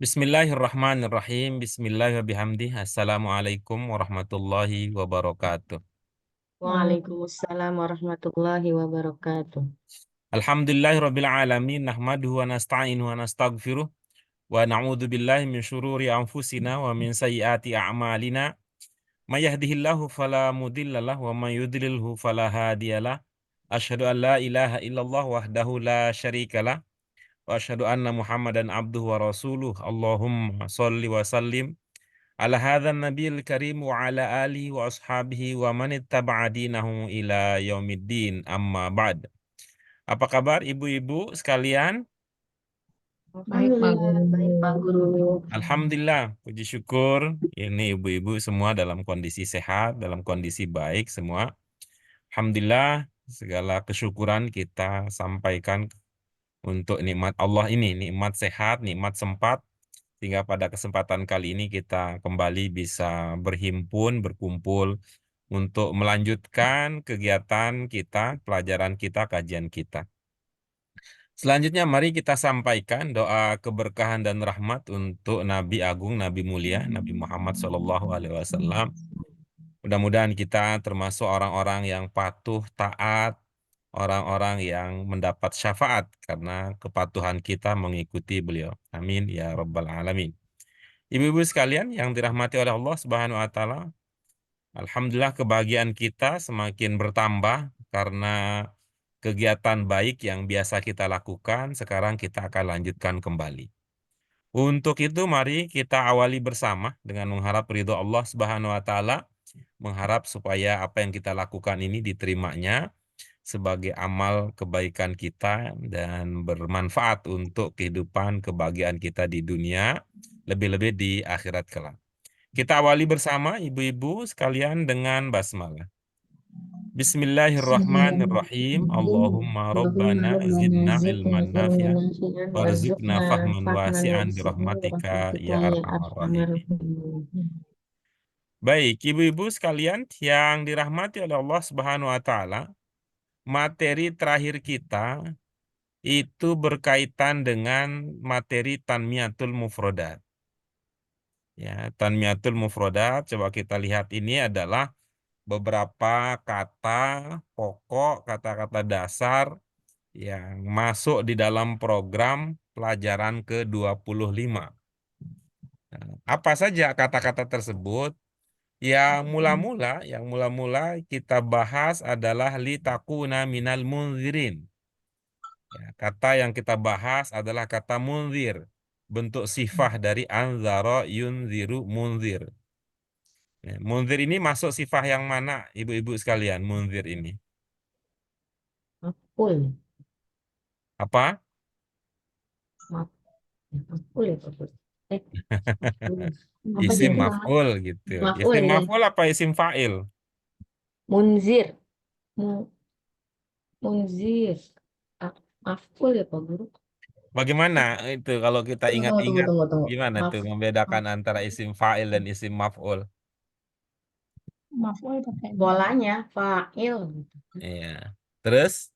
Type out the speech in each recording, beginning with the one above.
Bismillahirrahmanirrahim. Bismillahirrahmanirrahim. Assalamualaikum warahmatullahi wabarakatuh. Waalaikumsalam warahmatullahi wabarakatuh. Alhamdulillahirabbil alamin. Nahmaduhu wa nasta'inuhu wa nastaghfiruh wa na'udzu billahi min syururi anfusina wa min sayyiati a'malina. May yahdihillahu fala mudhillalah wa may yudlilhu fala hadiyalah. Asyhadu an la ilaha illallah wahdahu la syarikalah wa asyhadu anna Muhammadan abduhu wa rasuluh. Allahumma shalli wa sallim ala hadzal nabiyil karim wa ala alihi wa ashabihi wa man ittaba'a dinahu ila yaumiddin, amma ba'd. Apa kabar ibu-ibu sekalian? Baik, Pak Guru. Baik, Pak Guru. Alhamdulillah, puji syukur ini ibu-ibu semua dalam kondisi sehat, dalam kondisi baik semua. Alhamdulillah, segala kesyukuran kita sampaikan untuk nikmat Allah ini, nikmat sehat, nikmat sempat, sehingga pada kesempatan kali ini kita kembali bisa berhimpun, berkumpul untuk melanjutkan kegiatan kita, pelajaran kita, kajian kita. Selanjutnya mari kita sampaikan doa keberkahan dan rahmat untuk Nabi Agung, Nabi Mulia, Nabi Muhammad SAW. Mudah-mudahan kita termasuk orang-orang yang patuh, taat, orang-orang yang mendapat syafaat karena kepatuhan kita mengikuti beliau. Amin ya rabbal alamin. Ibu-ibu sekalian yang dirahmati oleh Allah Subhanahu wa taala, alhamdulillah kebahagiaan kita semakin bertambah karena kegiatan baik yang biasa kita lakukan sekarang kita akan lanjutkan kembali. Untuk itu mari kita awali bersama dengan mengharap ridho Allah Subhanahu wa taala, mengharap supaya apa yang kita lakukan ini diterimanya sebagai amal kebaikan kita dan bermanfaat untuk kehidupan kebahagiaan kita di dunia, lebih-lebih di akhirat kelak. Kita awali bersama ibu-ibu sekalian dengan basmalah. Bismillahirrahmanirrahim. Allahumma rabbana zidna ilman nafi'an warzuqna fahman wasi'an birahmatika ya arhamar rahimin. Baik, ibu-ibu sekalian yang dirahmati oleh Allah Subhanahu wa taala, materi terakhir kita itu berkaitan dengan materi tanmiyatul mufrodat. Ya, tanmiyatul mufrodat, coba kita lihat ini adalah beberapa kata pokok, kata-kata dasar yang masuk di dalam program pelajaran ke-25. Nah, apa saja kata-kata tersebut? Yang mula-mula kita bahas adalah litakuna minal munzirin. Ya, kata yang kita bahas adalah kata munzir, bentuk sifah dari anzara yunziru munzir. Ya, munzir ini masuk sifah yang mana, ibu-ibu sekalian? Munzir ini Maf'ul. apa? Maf'ul ya, Pak Guru. Maf'ul. Apa Isim jadi? maf'ul gitu. Maf'ul Isim ya. maf'ul apa isim fa'il? Munzir. Mu- Munzir. Maf'ul ya, Pak Guru. Bagaimana itu kalau kita Tunggu, ingat-ingat, tunggu, tunggu. gimana tuh membedakan Maf, antara isim fa'il dan isim maf'ul? Maf'ul pakai bolanya, fa'il gitu. Iya. Terus?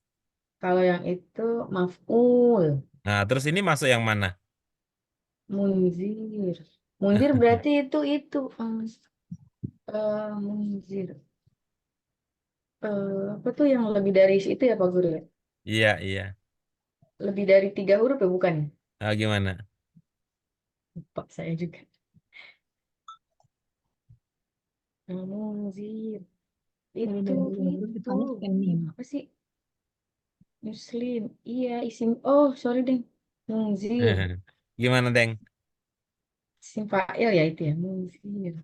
Kalau yang itu maf'ul. Nah, terus ini masuk yang mana? Munzir. Munzir berarti itu munzir. Apa tuh yang lebih dari itu ya, Pak Guru ya? Iya, iya. Lebih dari 3 huruf ya, bukan ya? Nah, gimana? Lupa saya juga. Munzir. Itu. Apa sih? Muslim. Iya, isim. Oh, sorry deh. Munzir. Gimana, Deng? Isim fa'il ya itu ya. Munzir.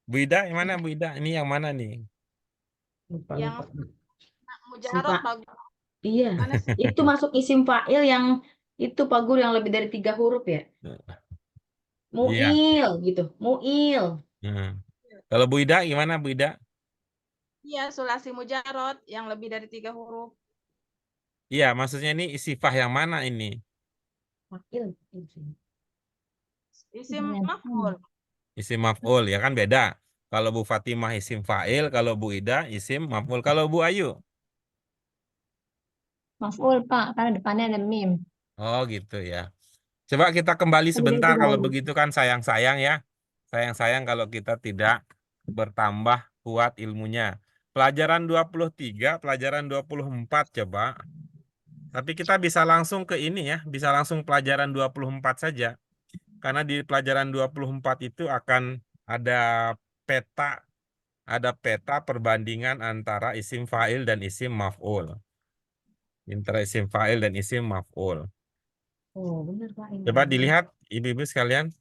Bu Ida, yang mana Bu Ida? Ini yang mana nih? Lupa, Yang lupa. Isim mujarot fa- bagus. Iya. Mana sih? Itu masuk isim fa'il yang itu Pak Guru yang lebih dari 3 huruf ya. Iya. Mu'il gitu. Mu'il. Hmm. Kalau Bu Ida gimana Bu Ida? Iya, sulasi mujarot yang lebih dari 3 huruf. Iya, maksudnya ini sifah yang mana ini? Fa'il. Isim maf'ul. Isim maf'ul, ya kan beda. Kalau Bu Fatimah isim fa'il, kalau Bu Ida isim maf'ul. Kalau Bu Ayu? Maf'ul, Pak, karena depannya ada mim. Oh gitu ya. Coba kita kembali Kan sebentar ganti kalau lagi. begitu kan sayang-sayang ya. Sayang-sayang kalau kita tidak bertambah kuat ilmunya. Pelajaran 23, pelajaran 24 coba. Tapi kita bisa langsung ke ini ya, bisa langsung pelajaran 24 saja. Karena di pelajaran 24 itu akan ada peta, ada peta perbandingan antara isim fa'il dan isim maf'ul. Antara isim fa'il dan isim maf'ul. Oh, benar Pak. Coba dilihat ibu-ibu sekalian.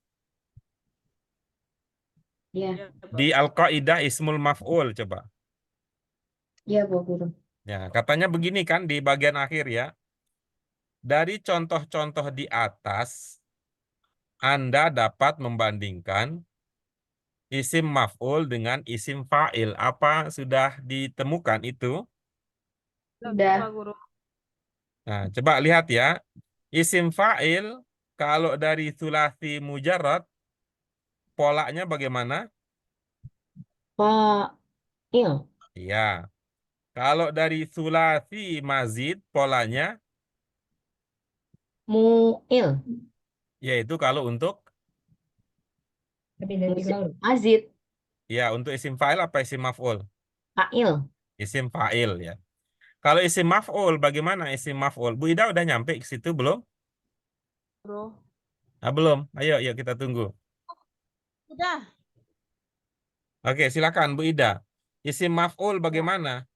Iya, Ya, Di Pak. Al-Qaidah ismul maf'ul coba. iya Bu Guru. Ya, katanya begini kan di bagian akhir ya. Dari contoh-contoh di atas, Anda dapat membandingkan isim maf'ul dengan isim fa'il. Apa sudah ditemukan itu? Udah. Pak Guru. Nah, coba lihat ya. Isim fa'il kalau dari sulasi mujarrad polanya bagaimana? Pak Il. Iya. Kalau dari sulasi mazid polanya Muil. yaitu kalau untuk Lebih dari tiga huruf. Azid. ya untuk isim fa'il apa isim maf'ul? Fa'il. Isim fa'il ya. Kalau isim maf'ul bagaimana isim maf'ul? Bu Ida udah nyampe ke situ belum? Guru. Ah, belum. Ayo, yuk kita tunggu. Udah. Oke, silakan Bu Ida. Isim maf'ul Ya. bagaimana?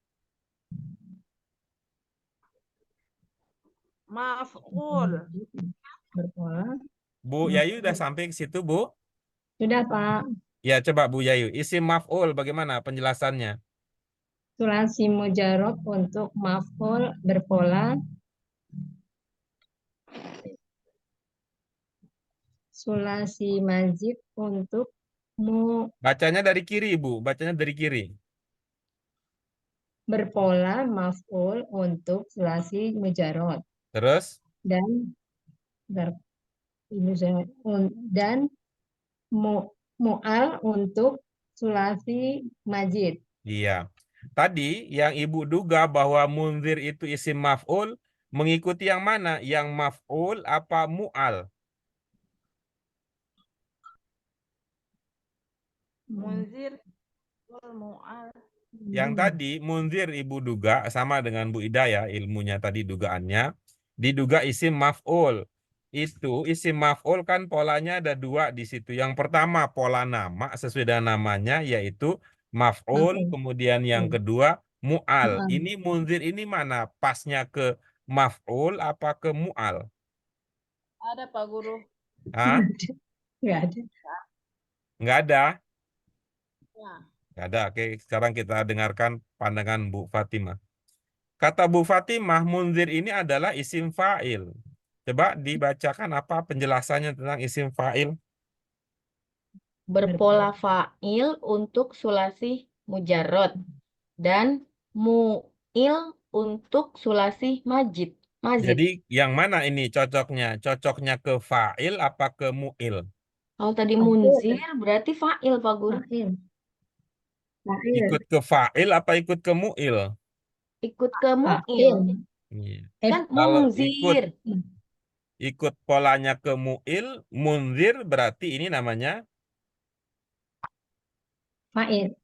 Maf'ul. Berpola. Bu Yayu udah sampai ke situ, Bu? Sudah Pak. Ya, coba Bu Yayu. Isim maf'ul bagaimana penjelasannya? Sulasi mujarab untuk maf'ul berpola. Sulasi mazid untuk mu Bacanya dari kiri, Bu. Bacanya dari kiri. berpola maf'ul untuk sulasi mujarab Terus? dan ber- ini dan mu, mu'al untuk sulasi majid. Iya. Tadi yang Ibu duga bahwa munzir itu isim maf'ul mengikuti yang mana? Yang maf'ul apa mu'al? Munzir. Mu'al. Yang tadi munzir Ibu duga sama dengan Bu Ida ya ilmunya tadi dugaannya. Diduga isim maf'ul. Itu isim maf'ul kan polanya ada dua di situ. Yang pertama pola nama sesuai dengan namanya yaitu maf'ul. Maf'ul. Kemudian yang kedua mu'al. Mu'al. Ini munzir ini mana? Pasnya ke maf'ul apa ke mu'al? Ada Pak Guru. Hah? Nggak ada. Nggak ada? Ya. Nggak ada. Oke, sekarang kita dengarkan pandangan Bu Fatimah. Kata Bu Fatimah, munzir ini adalah isim fa'il. Coba dibacakan apa penjelasannya tentang isim fa'il. Berpola fa'il untuk sulasi mujarrad dan mu'il untuk sulasi majid. Mazid. Jadi yang mana ini cocoknya? Cocoknya ke fa'il apa ke mu'il? Kalau tadi munzir berarti fa'il Pak Guru. Fa'il. Ikut ke fa'il apa ikut ke mu'il? Ikut ke mu'il. Iya. Kan Kalau ikut mungzir. polanya ke mu'il, munzir berarti ini namanya Fa'il.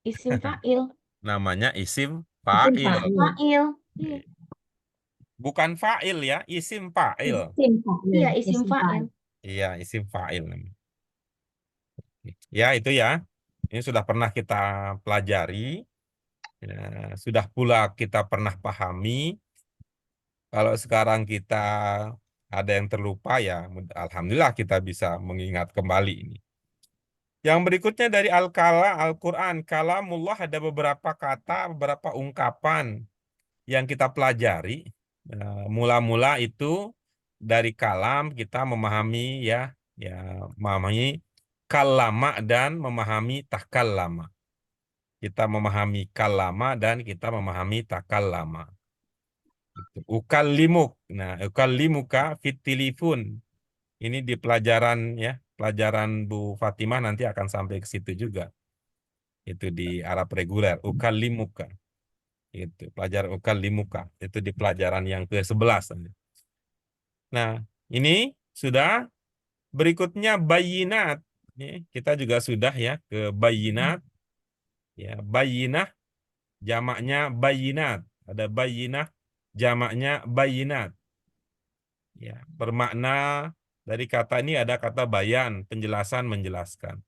Isim fa'il. isim Isim fa'il. fa'il. Iya. Bukan fa'il ya, isim fa'il. Isim fa'il. Iya, isim fa'il. Iya, isim fa'il namanya. Ya, itu ya. Ini sudah pernah kita pelajari. Ya, sudah pula kita pernah pahami. Kalau sekarang kita ada yang terlupa ya, alhamdulillah kita bisa mengingat kembali ini. Yang berikutnya dari Al-Kala, Al-Quran. Kalamullah ada beberapa kata, beberapa ungkapan yang kita pelajari. Mula-mula itu dari kalam kita memahami ya memahami kalama dan memahami takallama. Kita memahami kalama dan kita memahami takallama. Ukallimuk. Nah, ukallimuka fit tilifun. Ini di pelajaran ya, pelajaran Bu Fatimah nanti akan sampai ke situ juga. Itu di Arab reguler, ukallimuka. Itu pelajaran ukallimuka. Itu di pelajaran yang ke-11. Nah, ini Sudah. Berikutnya bayinat. Ini kita juga sudah ya ke bayinat. Ya, bayinah jamaknya bayinat. Ada bayinah jamaknya bayinat. Ya, bermakna dari kata ini ada kata bayan, penjelasan, menjelaskan.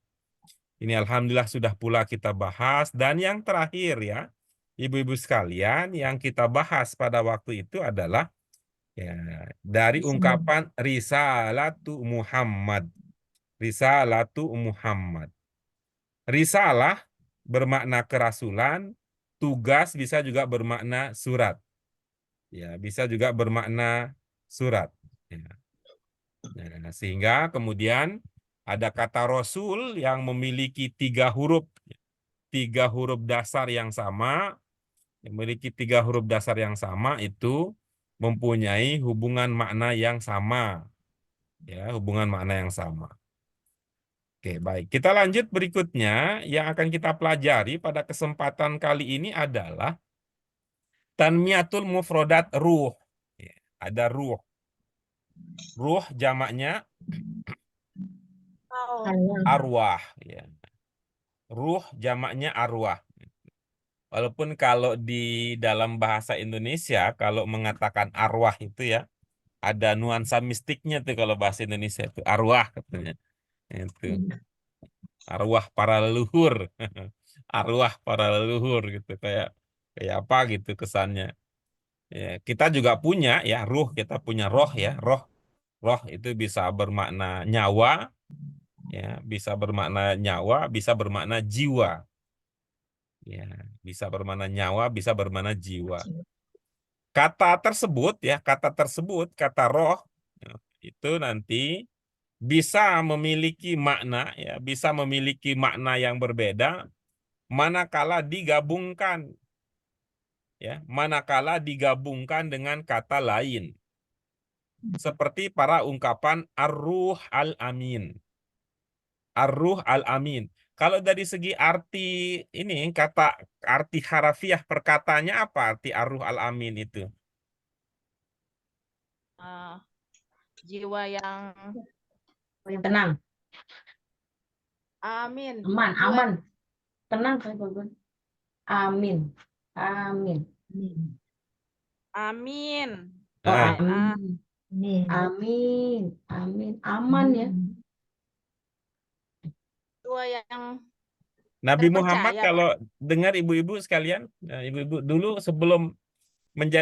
Ini alhamdulillah sudah pula kita bahas. Dan yang terakhir ya, ibu-ibu sekalian, yang kita bahas pada waktu itu adalah ya, dari ungkapan risalatu Muhammad. Risalatu Muhammad. Risalah bermakna kerasulan, tugas bisa juga bermakna surat. Ya, bisa juga bermakna surat. Ya. Nah, sehingga kemudian ada kata Rasul yang memiliki tiga huruf dasar yang sama, memiliki tiga huruf dasar yang sama itu mempunyai hubungan makna yang sama, ya, hubungan makna yang sama. Oke, baik. Kita lanjut berikutnya yang akan kita pelajari pada kesempatan kali ini adalah tanmiyatul mufrodat ruh. Ya, ada ruh. Ruh jamaknya Oh, arwah. Ya. Ruh jamaknya arwah. Walaupun kalau di dalam bahasa Indonesia, kalau mengatakan arwah itu ya, ada nuansa mistiknya tuh kalau bahasa Indonesia itu arwah katanya. Itu arwah para leluhur. Arwah para leluhur gitu kayak apa gitu kesannya. Ya, kita juga punya ya ruh, kita punya roh ya, roh. Roh itu bisa bermakna nyawa, ya, bisa bermakna nyawa, bisa bermakna jiwa. Ya, bisa bermakna nyawa, bisa bermakna jiwa. Kata tersebut ya, kata roh ya, itu nanti bisa memiliki makna ya, bisa memiliki makna yang berbeda manakala digabungkan ya, manakala digabungkan dengan kata lain. Seperti para ungkapan ar-ruh al-amin. Ar-ruh al-amin. Kalau dari segi arti ini kata arti harafiah perkataannya apa arti ar-ruh al-amin itu? jiwa yang Tenang, amin. aman, Jiwa aman. Tenang, bagus. Amin. Amin. amin. Oh, Nah, amin. Amin. Amin. Aman ya. Jiwa yang Nabi Muhammad terpercaya, Pak. kalau dengar ibu-ibu sekalian, ibu-ibu dulu sebelum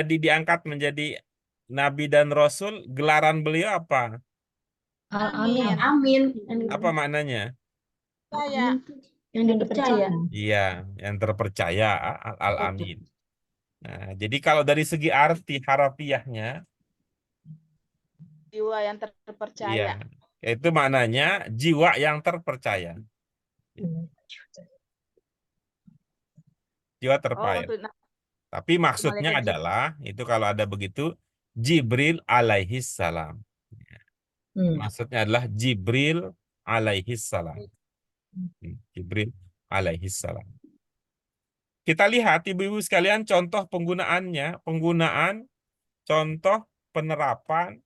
diangkat menjadi Nabi dan Rasul, gelaran beliau apa? Amin. Amin. Amin. Apa maknanya? Percaya. Yang dipercaya. Iya, yang terpercaya al-amin. Nah, jadi kalau dari segi arti harafiahnya, Jiwa yang iya, terpercaya. itu maknanya jiwa yang terpercaya. Jiwa Oh, terpercaya. untuk Tapi maksudnya malaikat Jibril. adalah, itu kalau ada begitu, Jibril alaihis salam. Maksudnya adalah Jibril alaihis salam. Jibril alaihis salam. Kita lihat ibu-ibu sekalian contoh penggunaannya, penggunaan contoh penerapan,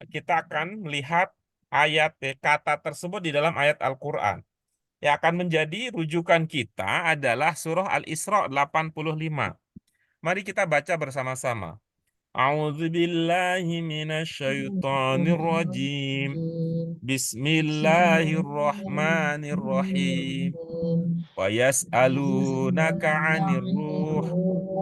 kita akan melihat ayat kata tersebut di dalam ayat Al-Quran. Yang akan menjadi rujukan kita adalah surah Al-Isra 85. Mari kita baca bersama-sama. A'udzubillahi minasyaitonirrajim. Bismillahirrahmanirrahim. Wa yas'alunaka 'anir ruh.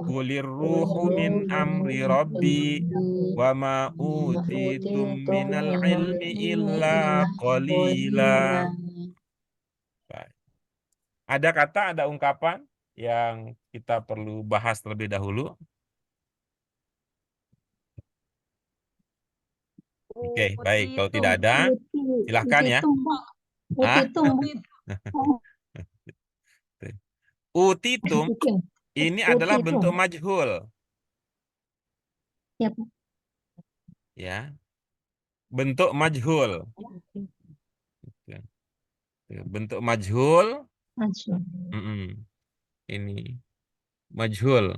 Qulir ruhu min amri rabbi. Wa ma utitum minal ilmi illa qalila. Baik. Ada kata, ada ungkapan yang kita perlu bahas terlebih dahulu. Oke, baik. Kalau tidak ada, silahkan ya. Ah, utitum ini adalah bentuk majhul, ya. Bentuk majhul. Bentuk majhul. Masya. Ini majhul.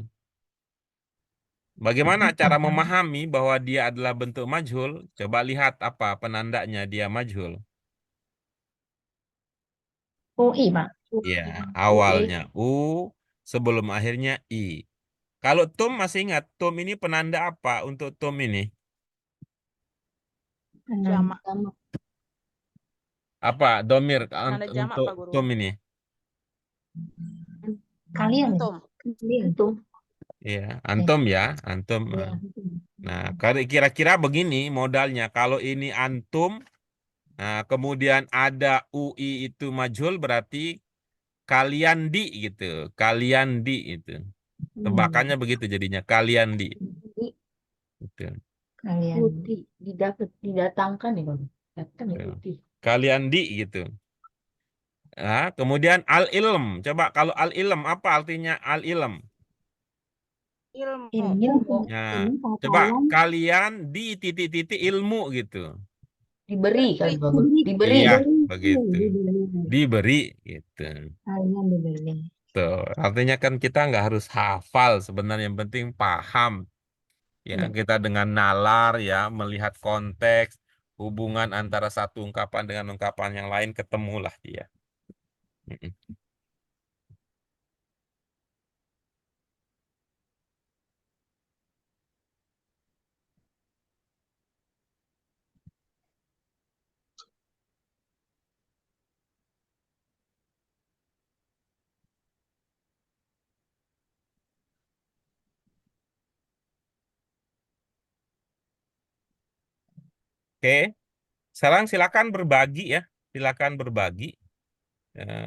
Bagaimana cara memahami bahwa dia adalah bentuk majhul? Coba lihat apa penandanya dia majhul. UI, Pak. Ya, UI. awalnya U, sebelum akhirnya I. Kalau tum masih ingat, tum ini penanda apa untuk tum ini? Jamak. Apa domir Penanda jamak, untuk Pak Guru. tum ini? Kalian ya? Antum. Antum. Ya, antum ya, antum. Iya. Nah, kira-kira begini modalnya. Kalau ini antum, nah kemudian ada UI itu majhul berarti kalian di gitu. Kalian di itu. Tebakannya begitu jadinya kalian di. Jadi Gitu. kalian putih didatangkan ya, Bang. Datang ya Tuh. putih. Kalian di gitu. Nah, kemudian al-ilm. Coba kalau al-ilm apa artinya al-ilm? Ilmu. Ilmu. Nah, Ilmu coba pengetahuan kalian di titik-titik ilmu gitu. diberi kali, Bang. Diberi. Iya, Diberi. begitu. Diberi. Diberi gitu. Kalian diberi. Tuh, artinya kan kita nggak harus hafal sebenarnya, yang penting paham. Ya, Iya. kita dengan nalar ya, melihat konteks, hubungan antara satu ungkapan dengan ungkapan yang lain, ketemulah dia. Mm-mm. Oke, sekarang silakan berbagi ya, silakan berbagi.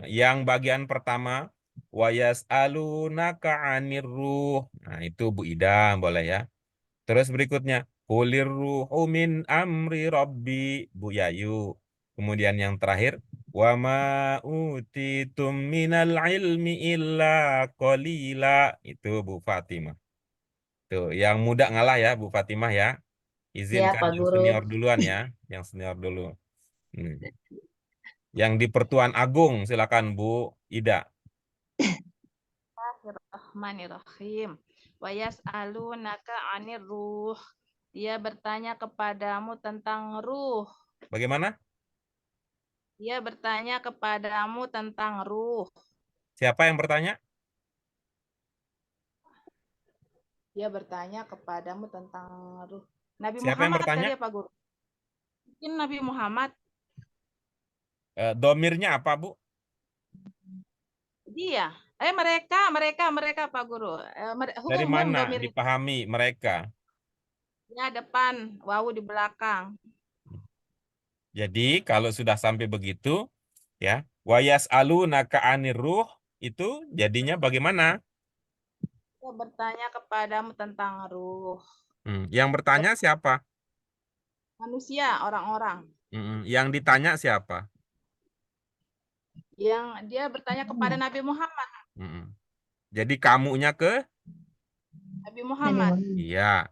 Yang bagian pertama, wa yas'alunaka 'anir ruh. Nah, itu Bu Ida boleh ya. Terus berikutnya, qulir ruhu min amri rabbi, Bu Yayu. Kemudian yang terakhir, wa ma utitum minal ilmi illa qalila. Itu Bu Fatimah. Tuh, yang muda ngalah ya Bu Fatimah ya. Ya, Izinkan Pak yang Guru. senior duluan ya, yang senior dulu. Hmm. Yang di Pertuan Agung, silakan Bu Ida. Bismillahirrahmanirrahim. Wa yas'alunaka 'anir ruh. Dia bertanya kepadamu tentang ruh. Bagaimana? Dia bertanya kepadamu tentang ruh. Siapa yang bertanya? Dia bertanya kepadamu tentang ruh. Nabi Siapa yang Muhammad bertanya? kali ya, Pak Guru? Mungkin Nabi Muhammad. Domirnya apa, Bu? Dia. Mereka Pak Guru. Dari Hum mana domir. dipahami mereka? Ya depan, wawu di belakang. Jadi kalau sudah sampai begitu, ya, wayas alu naka anir ruh itu jadinya bagaimana? Dia bertanya kepadamu tentang ruh. Yang bertanya siapa? Manusia, orang-orang. Yang ditanya siapa? Yang dia bertanya kepada Nabi Muhammad. Jadi kamunya ke? Nabi Muhammad. Iya.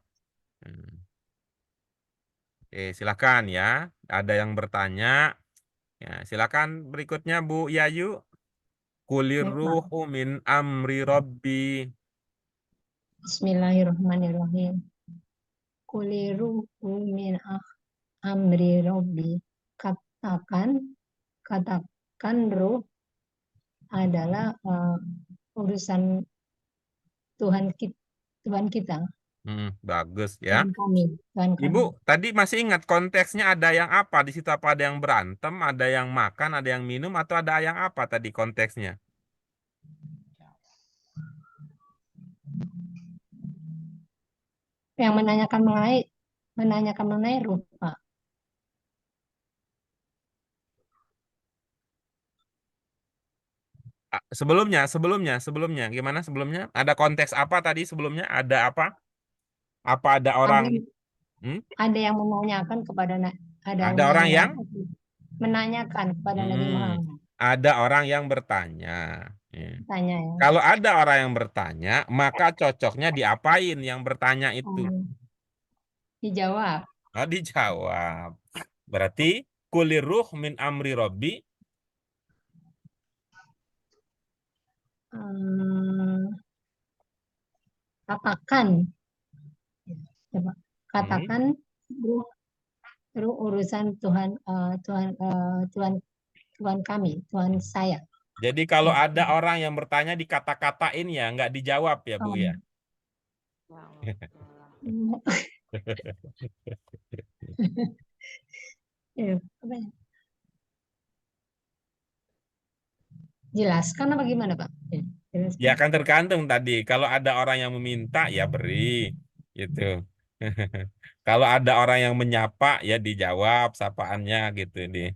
Silakan ya. Ada yang bertanya. Ya, silakan berikutnya Bu Yayu. Kulir ruhu min amri rabbi. Bismillahirrahmanirrahim. Kuliru min amri robbi. Katakan ruh adalah urusan Tuhan kita, Bagus ya. Tuhan kami, Tuhan Ibu, kami. tadi masih ingat konteksnya ada yang apa? Di situ apa ada yang berantem, ada yang makan, ada yang minum, atau ada yang apa tadi konteksnya? Yang menanyakan mengenai ruh, Pak. Sebelumnya, gimana sebelumnya? Ada konteks apa tadi sebelumnya? Ada apa? Apa ada orang? Ada yang menanyakan kepada Ada orang yang? menanyakan kepada Nabi Muhammad. Ada orang yang bertanya. Ya. Tanya ya. Kalau ada orang yang bertanya, maka cocoknya diapain yang bertanya itu? Dijawab. Oh, dijawab. Berarti kulir ruh min amri robbi. Katakan Coba katakan ruh, ruh urusan Tuhan, Tuhan kami, Tuhan saya. Jadi kalau ada orang yang bertanya dikata-katain ya, nggak dijawab ya Bu ya. Apa ya? Jelaskan apa gimana Pak? Jelaskan. Ya kan tergantung tadi. Kalau ada orang yang meminta ya beri, gitu. Kalau ada orang yang menyapa ya dijawab sapaannya gitu nih.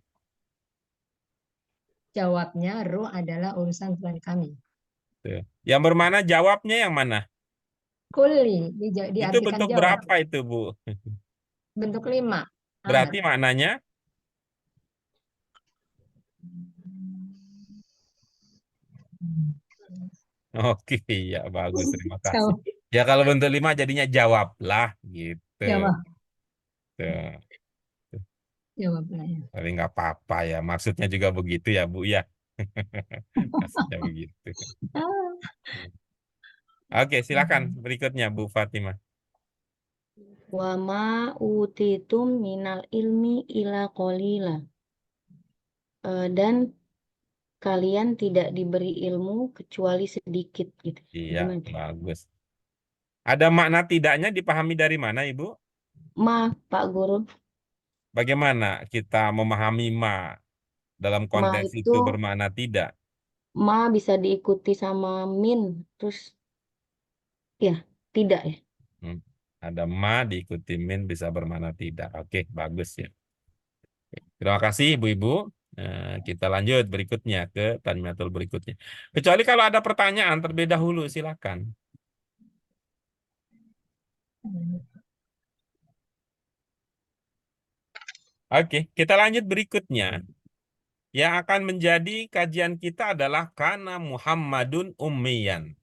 Jawabnya ruh adalah urusan Tuhan kami. Tuh. Yang bermana jawabnya yang mana? Kuli Itu diartikan bentuk jawab. berapa itu Bu? Bentuk 5. Berarti maknanya? Oke, ya bagus, terima kasih. Jawab. Ya kalau bentuk 5 jadinya jawablah gitu. Jawab. Tuh. Jawablah ya. Tapi nggak apa-apa ya. Maksudnya juga begitu ya Bu ya. Maksudnya begitu. Oke, silakan berikutnya Bu Fatimah. Wa ma utitum minal ilmi ila qalila. Dan kalian tidak diberi ilmu kecuali sedikit gitu. Iya, Gimana? bagus. Ada makna tidaknya dipahami dari mana, Ibu? Pak Guru, Bagaimana kita memahami ma dalam ma konteks itu itu bermakna tidak? bisa diikuti sama min, terus ya tidak ya. Hmm. Ada ma diikuti min bisa bermakna tidak. Oke, bagus ya. Terima kasih Ibu-Ibu. Kita lanjut berikutnya ke tanimatul berikutnya. Kecuali kalau ada pertanyaan terlebih dahulu, silakan. Oke, kita lanjut berikutnya. Yang akan menjadi kajian kita adalah kana Muhammadun ummiyan.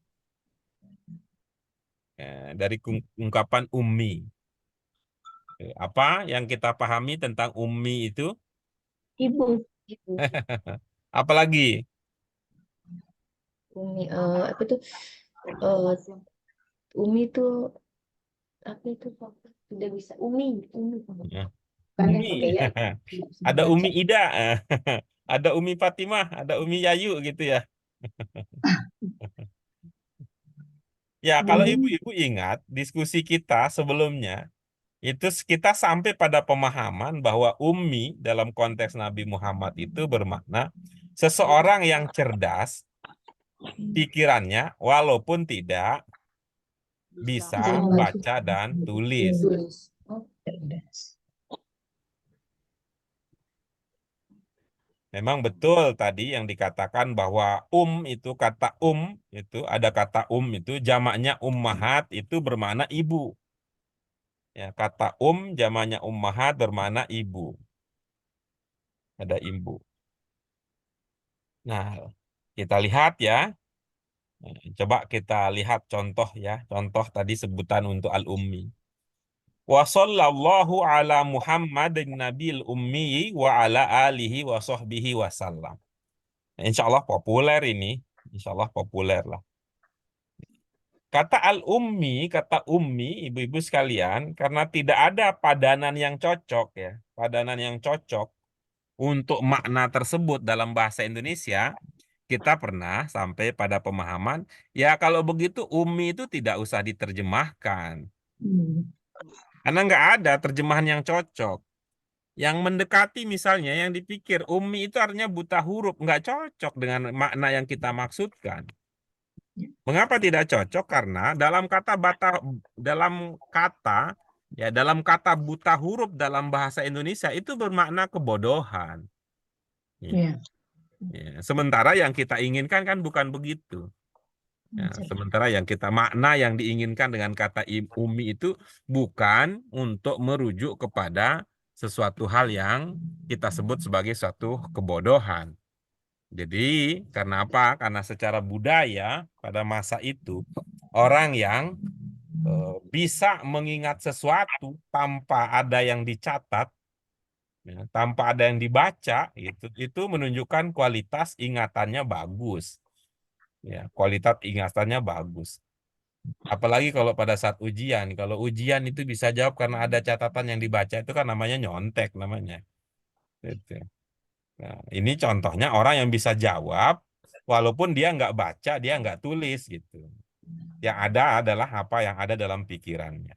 Dari ungkapan ummi. Apa yang kita pahami tentang ummi itu? Ibu. Apalagi? Umi, apa tuh? Umi itu apa itu Pak? Tidak bisa Umi. Ya. Kan Umi. pakai ya. Ada Umi Ida, ada Umi Fatimah, ada Umi Yayu gitu ya. Ya, kalau ibu-ibu ingat diskusi kita sebelumnya, itu kita sampai pada pemahaman bahwa ummi dalam konteks Nabi Muhammad itu bermakna seseorang yang cerdas pikirannya walaupun tidak bisa baca dan tulis. Memang betul tadi yang dikatakan bahwa itu kata itu ada kata itu jamaknya ummahat itu bermakna ibu. Ya, kata jamaknya ummahat bermakna ibu. Ada ibu. Nah, kita lihat ya. Coba kita lihat contoh ya. Contoh tadi sebutan untuk al-ummi. Wa sallallahu ala Muhammadin nabil ummi wa ala alihi wa sahbihi wasallam. Insya Allah populer ini. Insya Allah populer lah. Kata al-ummi, kata ummi, ibu-ibu sekalian, karena tidak ada padanan yang cocok ya. Padanan yang cocok untuk makna tersebut dalam bahasa Indonesia, kita pernah sampai pada pemahaman, ya kalau begitu ummi itu tidak usah diterjemahkan. Karena nggak ada terjemahan yang cocok. Yang mendekati misalnya, yang dipikir ummi itu artinya buta huruf, nggak cocok dengan makna yang kita maksudkan. Mengapa tidak cocok? Karena dalam kata buta huruf dalam bahasa Indonesia itu bermakna kebodohan. Ya. Ya. Sementara yang kita inginkan kan bukan begitu. Ya, sementara makna yang diinginkan dengan kata ummi itu bukan untuk merujuk kepada sesuatu hal yang kita sebut sebagai suatu kebodohan. Jadi, karena apa? Karena secara budaya pada masa itu orang yang bisa mengingat sesuatu tanpa ada yang dicatat, ya, tanpa ada yang dibaca, itu menunjukkan kualitas ingatannya bagus. Ya, kualitas ingatannya bagus. Apalagi kalau pada saat ujian. Kalau ujian itu bisa jawab karena ada catatan yang dibaca, itu kan namanya nyontek namanya. Gitu. Nah, ini contohnya orang yang bisa jawab walaupun dia nggak baca, dia nggak tulis gitu. Yang ada adalah apa yang ada dalam pikirannya.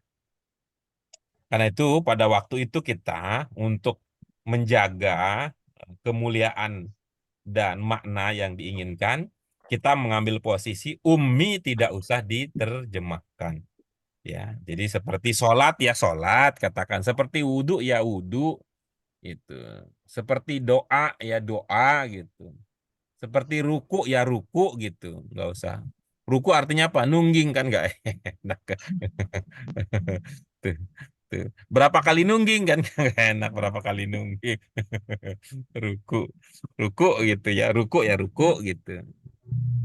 Karena itu pada waktu itu kita untuk menjaga kemuliaan dan makna yang diinginkan, kita mengambil posisi ummi tidak usah diterjemahkan. Ya, jadi seperti sholat ya sholat, katakan seperti wudhu ya wudhu, itu. Seperti doa ya doa gitu. Seperti ruku ya ruku gitu, nggak usah. Ruku artinya apa? Nungging kan nggak enak. Tuh, tuh. Berapa kali nungging kan nggak enak berapa kali nungging. Ruku, ruku gitu ya ruku gitu.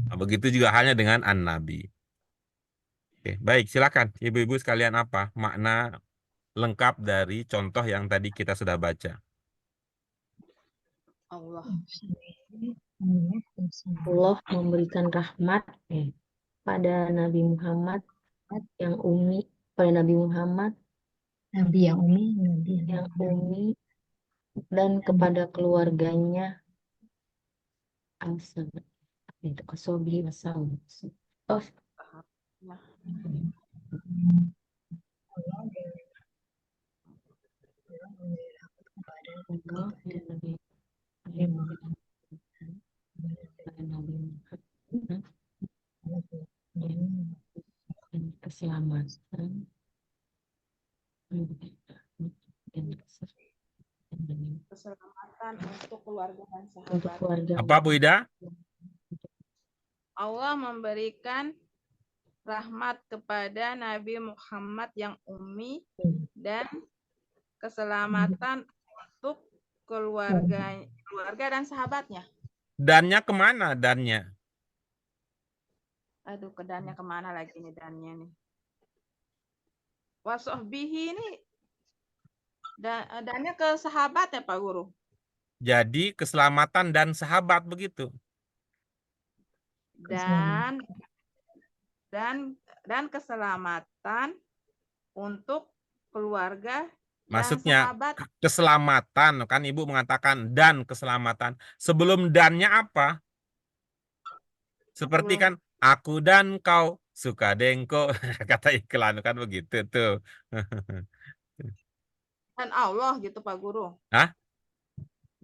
Nah, begitu juga halnya dengan an-nabi. Oke, baik, silakan ibu-ibu sekalian apa makna lengkap dari contoh yang tadi kita sudah baca. Allah. Allah memberikan rahmat pada Nabi Muhammad yang umi, pada Nabi Muhammad yang umi dan kepada keluarganya itu asobi wasam. Oh, Ya. Allah dan Nabi Muhammad dan keselamatan dan Keselamatan untuk keluarga dan untuk sahabat. keluarga. Apa Bu Ida? Allah memberikan rahmat kepada Nabi Muhammad yang ummi dan keselamatan untuk keluarga dan sahabatnya. Dannya kemana dannya? Aduh, kedannya kemana lagi nih dannya nih? Wasohbihi ini dannya ke sahabat ya Pak Guru? Jadi keselamatan dan sahabat begitu. Dan keselamatan untuk keluarga Maksudnya dan sahabat. keselamatan kan Ibu mengatakan dan keselamatan. Sebelum dannya apa? Seperti kan aku dan kau suka dengko kata iklan kan begitu tuh. Dan Allah gitu Pak Guru. Hah?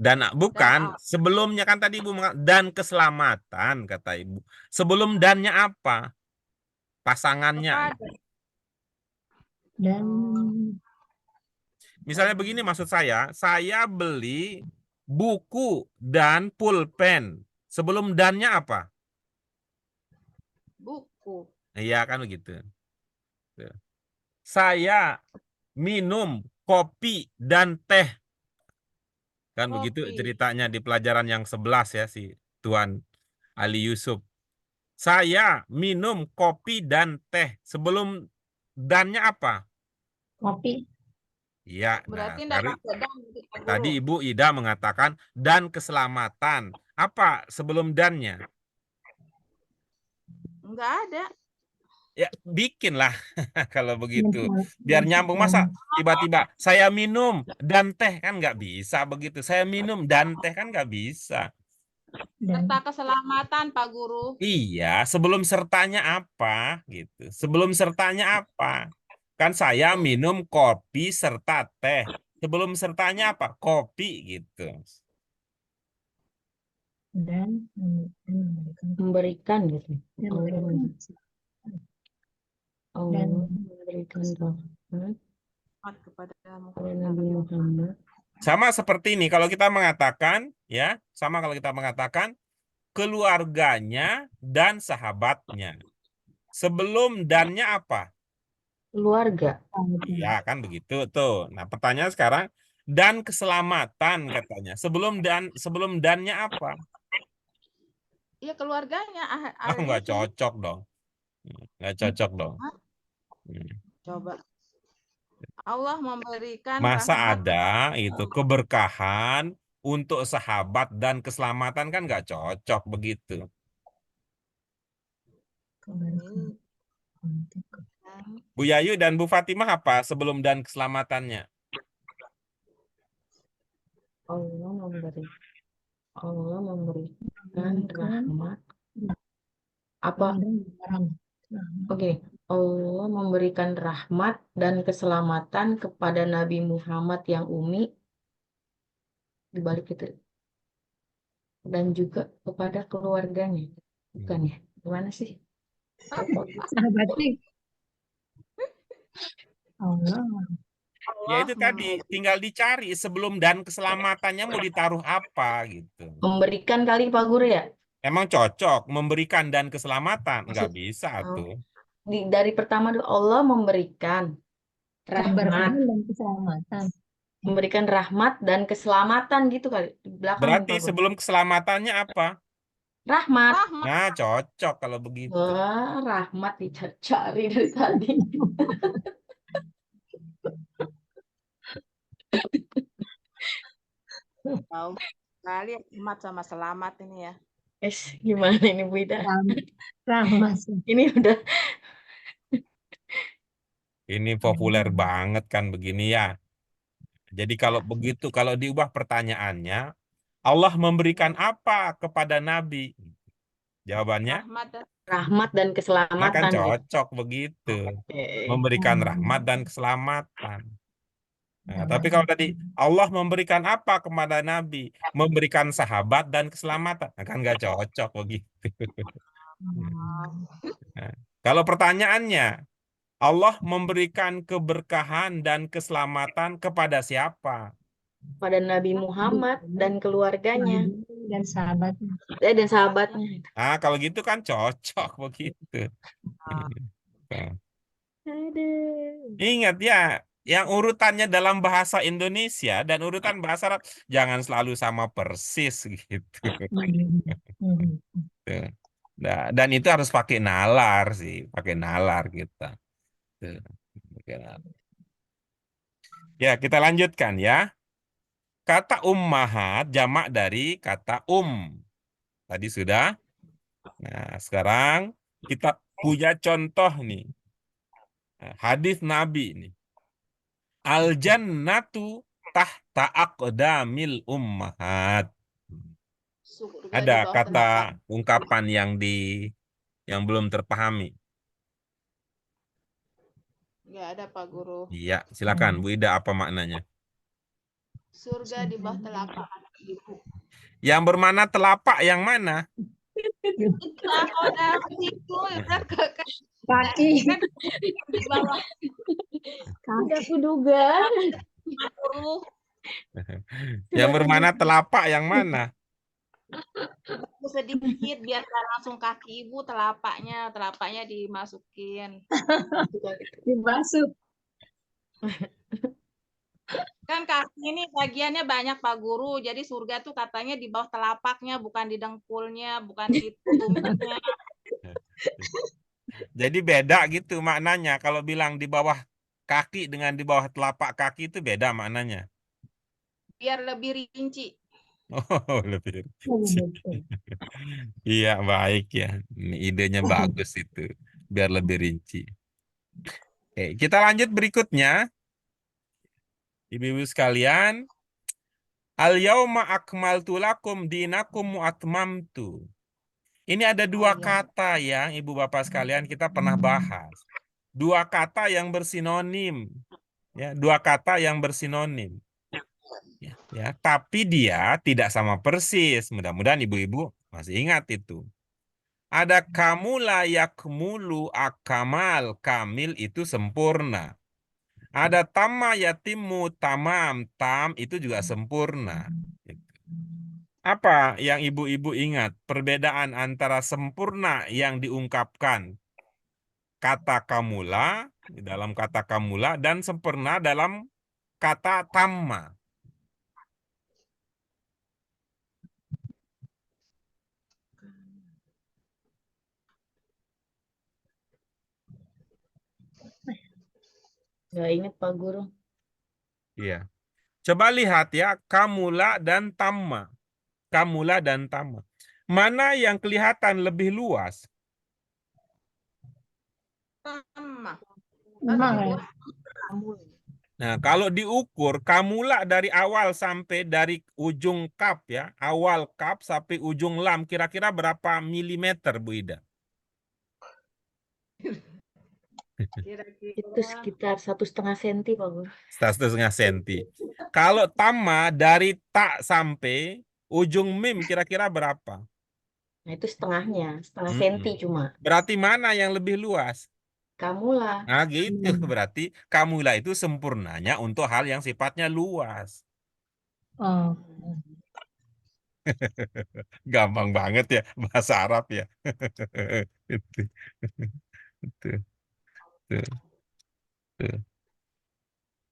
Dan bukan, Dan sebelumnya kan tadi Ibu mengatakan dan keselamatan kata Ibu. Sebelum dannya apa? Pasangannya. Dan Misalnya begini maksud saya beli buku dan pulpen. Sebelum dannya apa? buku. Iya kan begitu. Tuh. Saya minum kopi dan teh. Kan begitu Kopi. ceritanya di pelajaran yang 11 ya si Tuan Ali Yusuf. Saya minum kopi dan teh. Sebelum dannya apa? kopi. Iya, Berarti nah, tidak pakai dan gitu, Pak Guru. tadi Ibu Ida mengatakan dan keselamatan. Apa sebelum dannya? Enggak ada. Ya, bikinlah kalau begitu. Biar nyambung. Masa tiba-tiba saya minum dan teh kan nggak bisa begitu. Saya minum dan teh kan nggak bisa. Serta keselamatan Pak Guru. Iya, sebelum sertanya apa gitu. Sebelum sertanya apa? Kan saya minum kopi serta teh. Sebelum sertanya apa? Kopi gitu. Dan memberikan gitu. Allah memberikan rahmat Kepada pada Nabi Muhammad. Sama seperti ini kalau kita mengatakan ya, sama kalau kita mengatakan keluarganya dan sahabatnya. Sebelum dannya apa? Keluarga. Iya kan begitu tuh. Nah, pertanyaan sekarang dan keselamatan katanya. Sebelum dannya apa? Iya keluarganya. Oh, nggak cocok dong. Nggak cocok dong. Coba. Allah memberikan Masa rahmat ada itu keberkahan untuk sahabat dan keselamatan kan nggak cocok begitu. Bu Yayu dan Bu Fatimah apa sebelum dan keselamatannya? Allah memberikan rahmat. Apa? Oke. Allah memberikan rahmat dan keselamatan kepada Nabi Muhammad yang umi, dibalik itu, dan juga kepada keluarganya. Bukan ya? Gimana sih? Sahabatnya Allah. Ya itu tadi, tinggal dicari sebelum dan keselamatannya mau ditaruh apa gitu. Memberikan kali Pak Guru ya? Emang cocok memberikan dan keselamatan? Nggak Maksud- bisa tuh. Dari pertama dulu, Allah memberikan rahmat, Keberkahan dan keselamatan. memberikan rahmat dan keselamatan gitu kali di belakang Berarti Pak Guru. sebelum keselamatannya apa? Rahmat. Rahmat. Nah, cocok kalau begitu. Wah, rahmat dicari dari tadi. Tahu sekali rahmat sama selamat ini ya. Gimana ini Bu Ida? Rahmat. Ini udah Ini populer banget kan begini ya. Jadi kalau begitu, kalau diubah pertanyaannya, Allah memberikan apa kepada Nabi? Jawabannya, Rahmat dan rahmat dan nah kan keselamatan gitu. cocok begitu. Oke. Memberikan rahmat dan keselamatan. Nah, tapi kalau tadi Allah memberikan apa kepada Nabi? Memberikan sahabat dan keselamatan. Nah, kan nggak cocok begitu. Nah, kalau pertanyaannya, Allah memberikan keberkahan dan keselamatan kepada siapa? Pada Nabi Muhammad dan keluarganya Dan sahabatnya. dan sahabatnya. Nah, kalau gitu kan cocok begitu. Aduh. Ingat ya, yang urutannya dalam bahasa Indonesia dan urutan bahasa Arab jangan selalu sama persis gitu. Tuh. Nah, dan itu harus pakai nalar sih, pakai nalar kita. Tuh. Pakai nalar. Ya, kita lanjutkan ya. Kata ummahat jamak dari kata Tadi sudah. Nah, sekarang kita punya contoh nih. Nah, hadis Nabi nih. Al jannatu tahta aqdamil ummahat. surga Ada di bawah kata telapak. ungkapan yang belum terpahami. Nggak ada Pak Guru. Iya, silakan Bu Ida, apa maknanya? Surga di bawah telapak anak ibu. Yang bermana telapak yang mana? Itulah udah itu udah ke Kaki. kan di bawah Udah kuduga. Guru. Yang bermana telapak yang mana? Sedikit biar nggak langsung kaki ibu, telapaknya dimasukin. Dibasuh. Kan kaki ini bagiannya banyak Pak Guru, jadi surga tuh katanya di bawah telapaknya, bukan di dengkulnya, bukan di tumitnya. Jadi beda gitu maknanya. Kalau bilang di bawah kaki dengan di bawah telapak kaki itu beda maknanya. Biar lebih rinci. Oh, lebih. Iya, baik ya. Ini idenya bagus itu. Biar lebih rinci. Oke, kita lanjut berikutnya. Ibu-ibu sekalian, al-yauma akmaltu lakum dinakum wa atmamtu. Ini ada dua kata yang Ibu Bapak sekalian kita pernah bahas. Dua kata yang bersinonim. Ya, dua kata yang bersinonim. Ya, tapi dia tidak sama persis. Mudah-mudahan ibu-ibu masih ingat itu. Ada kamula yakmulu akamal, kamil itu sempurna. Ada tamma yatimu tamam, tam itu juga sempurna. Apa yang ibu-ibu ingat perbedaan antara sempurna yang diungkapkan kata kamula di dalam kata kamula dan sempurna dalam kata tamma? Nggak inget Pak Guru. Iya. Coba lihat ya, kamula dan tamma. Kamula dan tamma. Mana yang kelihatan lebih luas? Tamma. Emang ya. Nah, kalau diukur kamula dari awal sampai dari ujung kap ya, awal kap sampai ujung lam kira-kira berapa milimeter Bu Ida? Itu sekitar 1,5 senti, Pak Guru. 1,5 senti. Kalau tamma dari tak sampai ujung mim kira-kira berapa? Nah, itu setengahnya, setengah Mm-mm. senti cuma. Berarti mana yang lebih luas? Kamulah. Nah, gitu. Berarti kamula itu sempurnanya untuk hal yang sifatnya luas. Oh. Gampang banget ya bahasa Arab ya. Itu. Itu. Itu. Itu.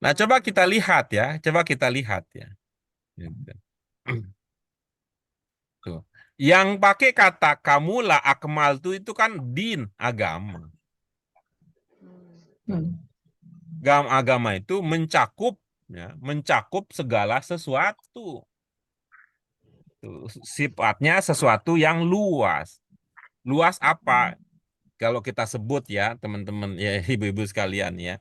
Nah, coba kita lihat ya. Coba kita lihat ya. Gitu. Tuh. Yang pakai kata kamula akmal itu kan din, agama. Agama itu mencakup ya, mencakup segala sesuatu. Tuh, sifatnya sesuatu yang luas. Luas apa? Kalau kita sebut ya, teman-teman ya ibu-ibu sekalian ya.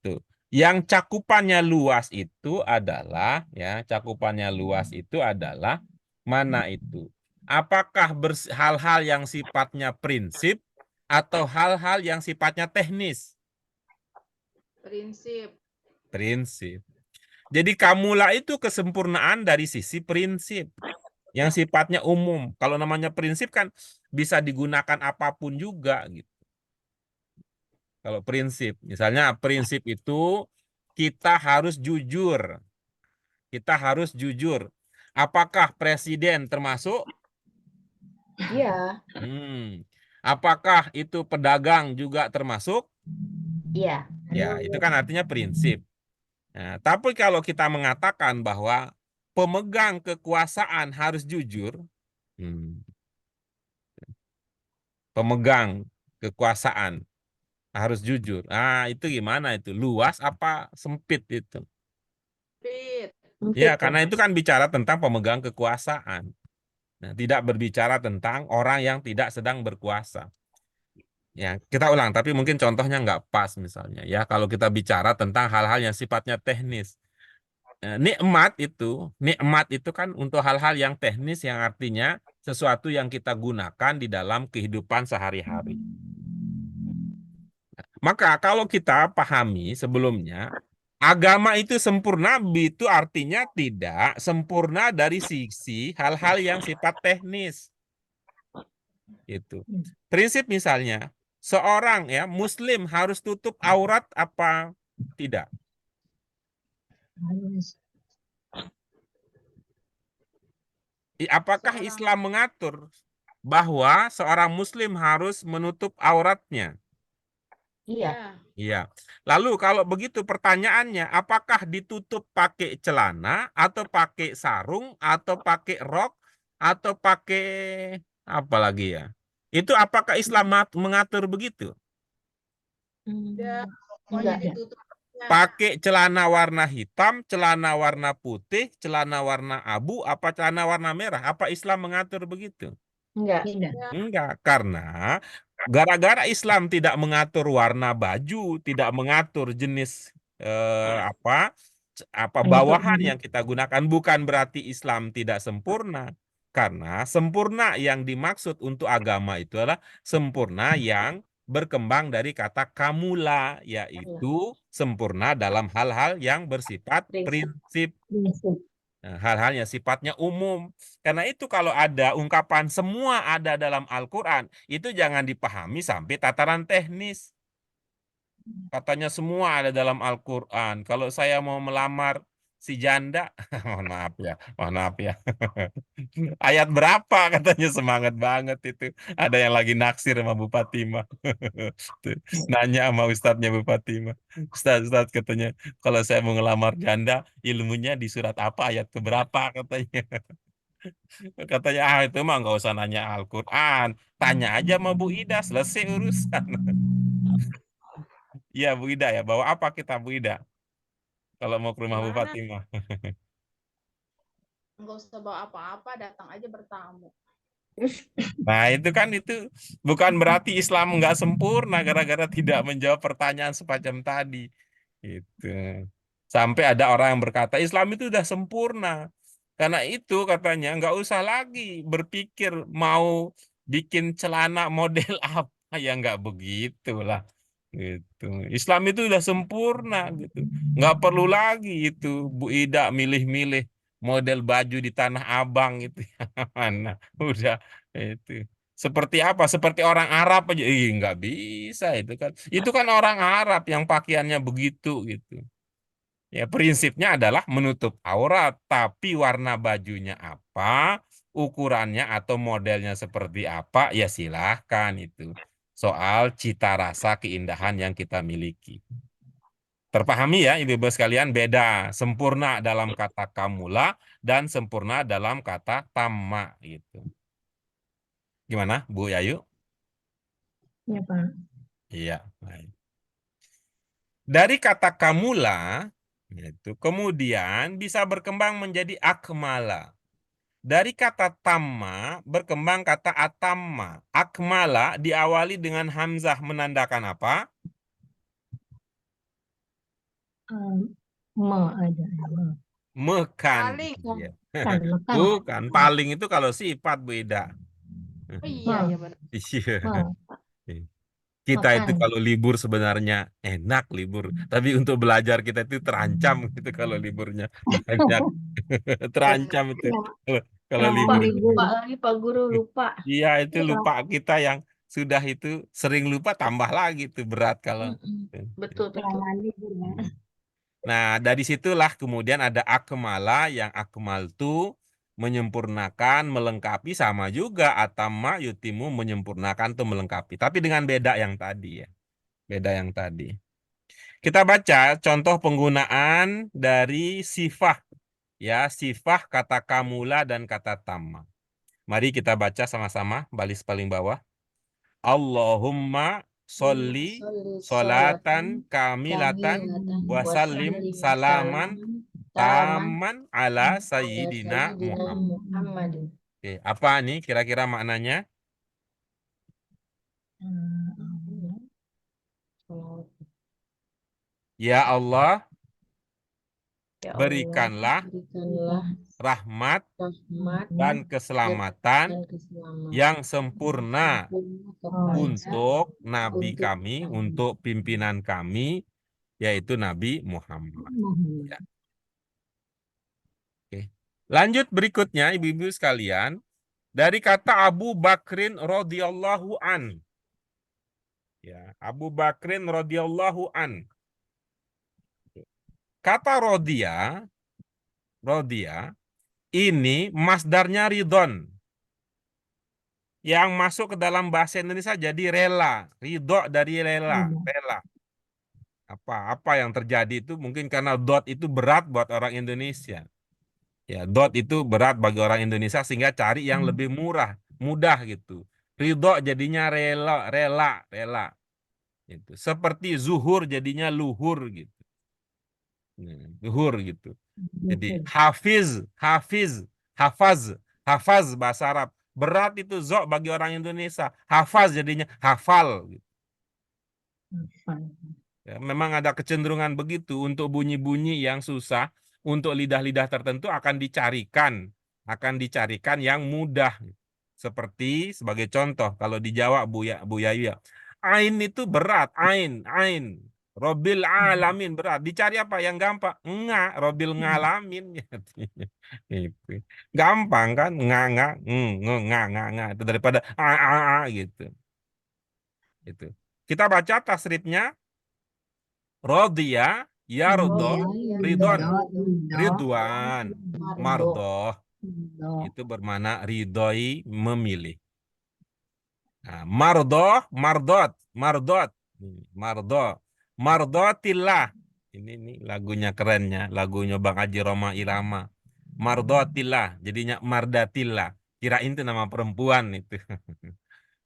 Tuh. Yang cakupannya luas itu adalah ya, cakupannya luas itu adalah mana itu? Apakah hal-hal yang sifatnya prinsip atau hal-hal yang sifatnya teknis? Prinsip. Prinsip. Jadi kamula itu kesempurnaan dari sisi prinsip yang sifatnya umum. Kalau namanya prinsip kan bisa digunakan apapun juga gitu. Kalau prinsip, misalnya prinsip itu kita harus jujur. Kita harus jujur. Apakah presiden termasuk? Iya, Apakah itu pedagang juga termasuk? iya. Ya, itu kan artinya prinsip. Nah, tapi kalau kita mengatakan bahwa pemegang kekuasaan harus jujur, pemegang kekuasaan harus jujur. Ah, itu gimana itu? Luas apa sempit itu? Fit. Ya, karena itu kan bicara tentang pemegang kekuasaan. Nah, tidak berbicara tentang orang yang tidak sedang berkuasa. Ya, kita ulang, tapi mungkin contohnya nggak pas misalnya. Ya, kalau kita bicara tentang hal-hal yang sifatnya teknis. Nikmat itu kan untuk hal-hal yang teknis yang artinya sesuatu yang kita gunakan di dalam kehidupan sehari-hari. Maka kalau kita pahami sebelumnya, agama itu sempurna itu artinya tidak sempurna dari sisi hal-hal yang sifat teknis. Itu. Prinsip misalnya, seorang ya muslim harus tutup aurat apa tidak? Harus. Apakah Islam mengatur bahwa seorang muslim harus menutup auratnya? Iya. Iya. Lalu kalau begitu pertanyaannya, apakah ditutup pakai celana atau pakai sarung atau pakai rok atau pakai apa lagi ya? Itu apakah Islam mengatur begitu? Ya, Enggak. pokoknya ditutup. Pakai celana warna hitam, celana warna putih, celana warna abu, apa celana warna merah? Apa Islam mengatur begitu? Enggak. Enggak, karena gara-gara Islam tidak mengatur warna baju, tidak mengatur jenis apa bawahan yang kita gunakan, bukan berarti Islam tidak sempurna. Karena sempurna yang dimaksud untuk agama itu adalah sempurna yang berkembang dari kata kamula, yaitu sempurna dalam hal-hal yang bersifat prinsip. Nah, hal-hal yang sifatnya umum. Karena itu kalau ada ungkapan semua ada dalam Al-Quran, itu jangan dipahami sampai tataran teknis. Katanya semua ada dalam Al-Quran. Kalau saya mau melamar si janda, mohon maaf ya, mohon maaf ya. Ayat berapa katanya semangat banget itu. Ada yang lagi naksir sama Bu Fatimah. Nanya sama ustadznya Bu Fatimah. Ustadz katanya, kalau saya mau ngelamar janda, ilmunya di surat apa, ayat keberapa katanya. Katanya, itu mah nggak usah nanya Al-Quran. Tanya aja sama Bu Ida, selesai urusan. Iya Bu Ida ya, bawa apa kita Bu Ida? Kalau mau ke rumah Bu Gimana? Fatimah. Enggak usah bawa apa-apa, datang aja bertamu. Nah, itu kan itu bukan berarti Islam nggak sempurna gara-gara tidak menjawab pertanyaan semacam tadi. Gitu. Sampai ada orang yang berkata Islam itu udah sempurna. Karena itu katanya nggak usah lagi berpikir mau bikin celana model apa, ya nggak begitulah. Gitu. Islam itu udah sempurna gitu. Nggak perlu lagi itu Bu Ida milih-milih model baju di Tanah Abang itu. Mana udah itu. Seperti apa? Seperti orang Arab aja. Ih, nggak bisa itu kan. Itu kan orang Arab yang pakaiannya begitu gitu. Ya, prinsipnya adalah menutup aurat, tapi warna bajunya apa, ukurannya atau modelnya seperti apa, ya silahkan itu. Soal cita rasa keindahan yang kita miliki. Terpahami ya, ibu-ibu sekalian, beda sempurna dalam kata kamula dan sempurna dalam kata tamma gitu. Gimana, Bu Yayu? Ya, Pak. Iya. Baik. Dari kata kamula, itu kemudian bisa berkembang menjadi akmala. Dari kata tamma berkembang kata atamma. Akmala diawali dengan hamzah menandakan apa? Ada. Mekan. Paling. Iya. Kan, makan. Bukan, paling itu kalau sifat beda. Oh iya, ya benar. Iya. Mau. Kita itu Makan. kalau libur sebenarnya enak libur, tapi untuk belajar kita itu terancam gitu kalau liburnya banyak. Terancam itu kalau kalau Lupa, libur. lupa lagi Pak Guru, lupa. Iya, itu lupa kita yang sudah itu sering lupa tambah lagi tuh berat kalau. Betul, betul. Nah, dari situlah kemudian ada akmala yang akmal tu menyempurnakan, melengkapi, sama juga atamma yutimu menyempurnakan tuh melengkapi. Tapi dengan beda yang tadi ya. Beda yang tadi. Kita baca contoh penggunaan dari sifah. Ya, sifah kata kamula dan kata tamma. Mari kita baca sama-sama, baris paling bawah. Allahumma sholli sholatan kamilatan wasallim salaman taman ala sayyidina Muhammad. Oke, apa nih kira-kira maknanya? Ya Allah, berikanlah rahmat dan keselamatan yang sempurna untuk Nabi kami, untuk pimpinan kami, yaitu Nabi Muhammad. Ya. Oke. Lanjut berikutnya, ibu-ibu sekalian, dari kata Abu Bakrin radhiyallahu an. Ya, Abu Bakrin radhiyallahu an. Kata rodia ini masdarnya ridon. Yang masuk ke dalam bahasa Indonesia jadi rela, ridho dari rela. Apa yang terjadi itu mungkin karena dot itu berat buat orang Indonesia. Ya, dot itu berat bagi orang Indonesia sehingga cari yang lebih mudah gitu. Ridho jadinya rela. Gitu. Seperti zuhur jadinya luhur gitu. Luhur gitu. Jadi hafaz bahasa Arab. Berat itu zo bagi orang Indonesia. Hafaz jadinya hafal gitu. Ya, memang ada kecenderungan begitu untuk bunyi-bunyi yang susah, untuk lidah-lidah tertentu akan dicarikan yang mudah. Seperti sebagai contoh kalau di Jawa Bu Yayu ya. Ain itu berat, ain. Robil alamin berat. Dicari apa yang gampang? Enggak, robil ngalamin. Itu. Gampang kan? Nga. Itu daripada gitu. Itu. Kita baca tasrifnya. Rodya, yardo, ridwan, mardoh. Itu bermakna ridhoi, memilih. Nah, mardot. Mardotillah. Ini lagunya kerennya, lagunya Bang Haji Roma Irama. Mardotillah, jadinya mardatillah. Kirain itu nama perempuan itu.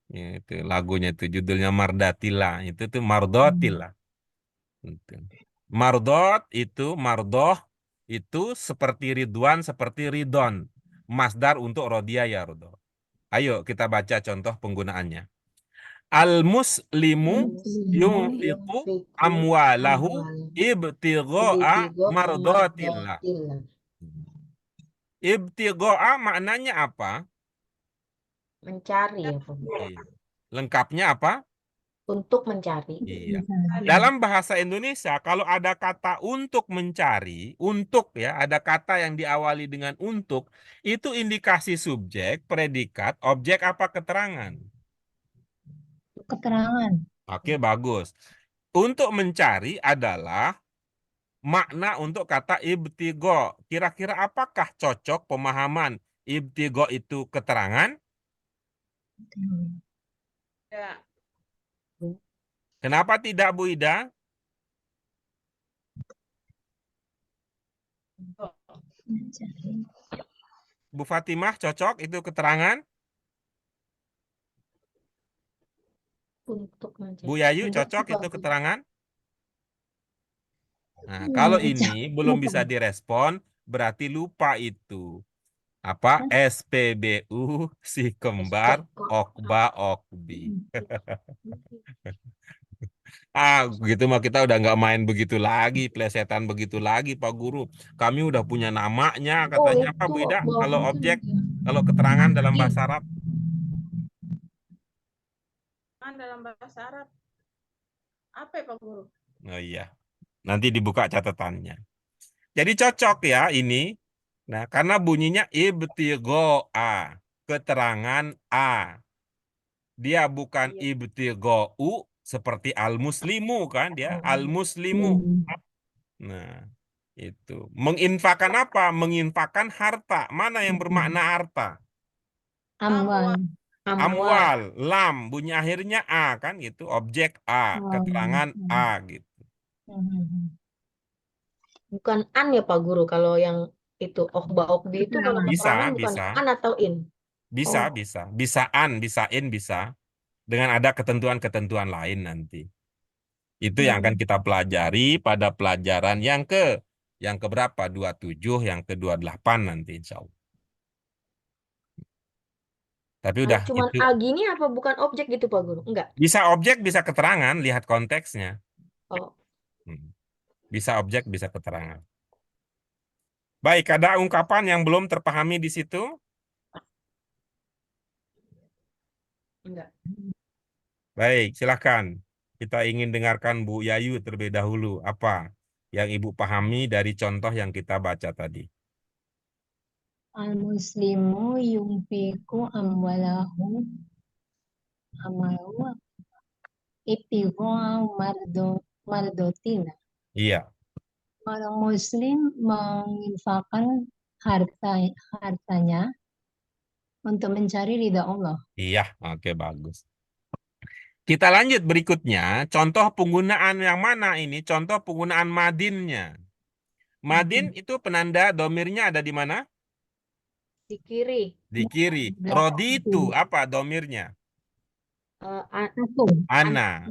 Ya, itu lagunya itu judulnya Mardatillah. Itu tuh mardotillah. Mardoh itu seperti ridwan, seperti ridon. Masdar untuk rodia ya rodo. Ayo kita baca contoh penggunaannya. Al-muslimu yunfiqu amwalahu ibtigha'a mardatillah. Ibtigha'a maknanya apa? Mencari ya, Pak Guru. Iya. Lengkapnya apa? Untuk mencari. Iya. Dalam bahasa Indonesia, kalau ada kata untuk mencari, untuk ya, ada kata yang diawali dengan untuk, itu indikasi subjek, predikat, objek apa keterangan? Keterangan. Oke, bagus. Untuk mencari adalah makna untuk kata ibtigo. Kira-kira apakah cocok pemahaman ibtigo itu keterangan? Ya. Kenapa tidak, Bu Ida? Mencari. Bu Fatimah, cocok itu keterangan? Untuk mencari. Bu Yayu, Untuk cocok apa, itu Bu? keterangan? Nah, kalau ini belum bisa direspon, berarti lupa itu. Apa? SPBU, si kembar, okba, okbi. Gitu mah kita udah nggak main begitu lagi, plesetan begitu lagi, Pak Guru. Kami udah punya namanya, katanya apa, Bu Ida? Kalau objek, kalau keterangan dalam bahasa Arab. Kan dalam bahasa Arab. Apa ya, Pak Guru? Oh iya, nanti dibuka catatannya. Jadi cocok ya ini. Nah, karena bunyinya ibtigho'a, keterangan A. Dia bukan ibtigho'u seperti al-muslimu kan, dia al-muslimu. Nah, itu. Menginfakkan apa? Menginfakkan harta. Mana yang bermakna harta? Amwal. Amwal, lam, bunyi akhirnya A kan gitu, objek A, keterangan A gitu. Bukan an ya, Pak Guru. Kalau yang itu okbi itu kalau Bisa, keterangan bukan bisa. an atau in. Bisa, Oh. bisa. Bisaan, bisain, bisa. Dengan ada ketentuan-ketentuan lain nanti. Itu yang akan kita pelajari pada pelajaran yang keberapa? 27, yang ke-28 nanti insya Allah. Tapi udah Cuman itu A gini apa bukan objek gitu, Pak Guru? Enggak. bisa objek, bisa keterangan, lihat konteksnya. Oh. Bisa objek, bisa keterangan. Baik, ada ungkapan yang belum terpahami di situ? Enggak. Baik, silakan. Kita ingin dengarkan Bu Yayu terlebih dahulu. Apa yang Ibu pahami dari contoh yang kita baca tadi? Al-muslimu yunfiqu amwalahu ibtigha'a mardotina. Iya. Orang muslim menginfakkan hartanya untuk mencari ridha Allah. Iya, oke, bagus. Kita lanjut berikutnya. Contoh penggunaan yang mana ini? Contoh penggunaan madinnya. Madin itu penanda domirnya ada di mana? Di kiri. Di kiri. Roditu apa domirnya? Ana.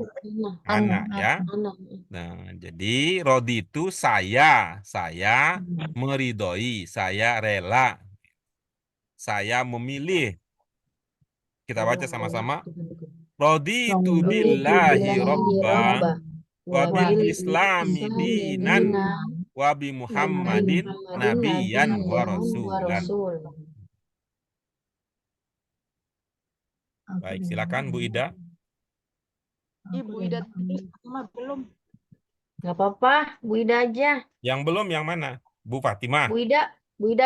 Ana ya. Nah, jadi roditu saya meridoi, saya rela, saya memilih. Kita baca sama-sama. Raditu billahi robba wa bil islami dinan wa bi Muhammadin nabiyan wa rasulan. Baik, silakan Bu Ida. Ibu Ida belum. Nggak apa-apa, Bu Ida aja. Yang belum yang mana? Bu Fatimah. Bu Ida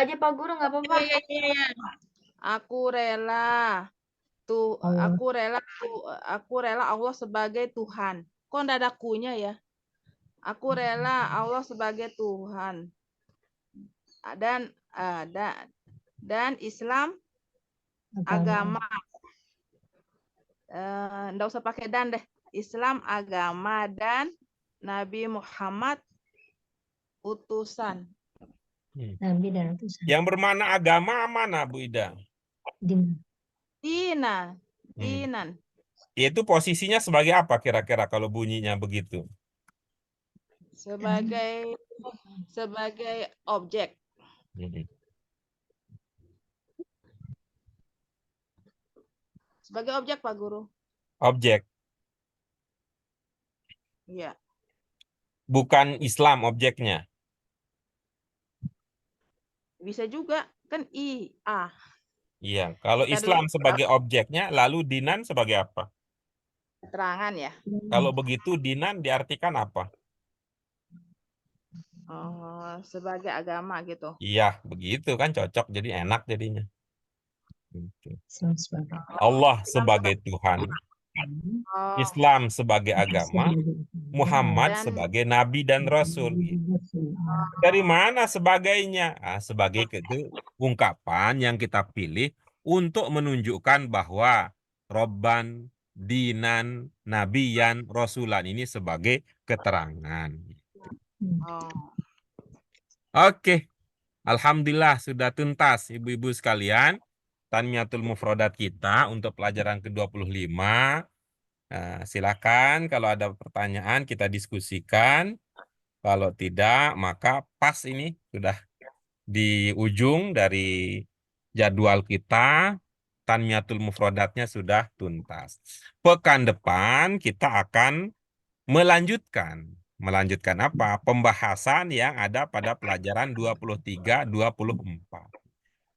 aja, Pak Guru, nggak apa-apa. Iya. Aku rela Allah sebagai Tuhan. Kok nggak ada kunya ya? Aku rela Allah sebagai Tuhan. Dan Islam agama. Nggak usah pakai dan deh. Islam agama dan Nabi Muhammad utusan. Nabi dan utusan. Yang bermakna agama mana, Bu Ida? Dinan. Itu posisinya sebagai apa kira-kira kalau bunyinya begitu? Sebagai objek. Sebagai objek, Pak Guru. Objek. Iya. Bukan Islam objeknya. Bisa juga. Kan I-A. Iya, kalau Ntar Islam dulu. sebagai objeknya, lalu dinan sebagai apa? Keterangan ya. Kalau begitu dinan diartikan apa? Oh, sebagai agama gitu. Iya, begitu kan cocok, jadi enak jadinya. Gitu. Islam sebagai Allah sebagai Tuhan, Oh, Islam sebagai agama, Muhammad Dan- sebagai Nabi dan Rasul. Dari mana sebagainya? Sebagai itu ungkapan yang kita pilih untuk menunjukkan bahwa Robban, Dinan, Nabiyan, Rasulan ini sebagai keterangan. oh. Oke, alhamdulillah sudah tuntas ibu-ibu sekalian. Tanmiyatul Mufrodat kita untuk pelajaran ke-25. Silakan kalau ada pertanyaan kita diskusikan. Kalau tidak, maka pas ini sudah di ujung dari jadwal kita. Tanmiyatul Mufrodatnya sudah tuntas. Pekan depan kita akan melanjutkan. Melanjutkan apa? Pembahasan yang ada pada pelajaran 23-24.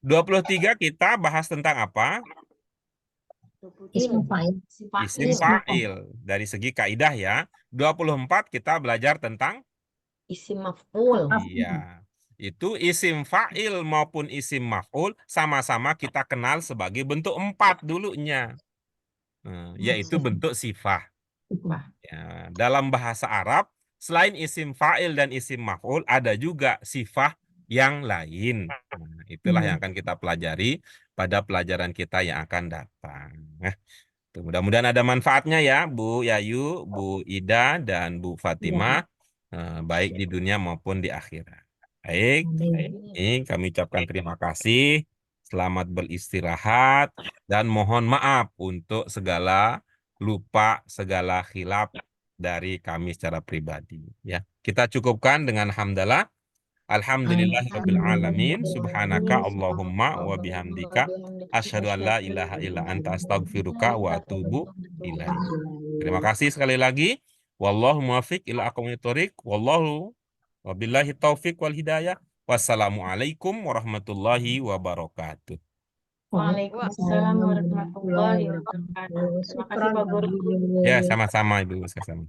23 kita bahas tentang apa? Ismu fa'il. Isim fa'il. Dari segi kaidah ya. 24 kita belajar tentang Isim maf'ul. iya. Itu isim fa'il maupun isim maf'ul sama-sama kita kenal sebagai bentuk 4 dulunya. Yaitu bentuk sifah. Ya, dalam bahasa Arab, selain isim fa'il dan isim maf'ul, ada juga sifah yang lain. Itulah yang akan kita pelajari pada pelajaran kita yang akan datang. Mudah-mudahan ada manfaatnya ya, Bu Yayu, Bu Ida, dan Bu Fatimah, baik di dunia maupun di akhirat. Baik, ini kami ucapkan terima kasih, selamat beristirahat, dan mohon maaf untuk segala lupa, segala khilaf dari kami secara pribadi. Ya, kita cukupkan dengan hamdalah. Alhamdulillahirabbil alamin. Subhanaka Allahumma wa bihamdika asyhadu an la ilaha illa anta astaghfiruka wa atubu ilaik. Terima kasih sekali lagi. Wallahu muwaffiq ila aqwamit thoriq. Wallahu wabillahi taufiq wal hidayah. Wassalamualaikum warahmatullahi wabarakatuh. Waalaikumsalam warahmatullahi wabarakatuh. Terima kasih Pak Guru. Ya, sama-sama Ibu. Sama-sama.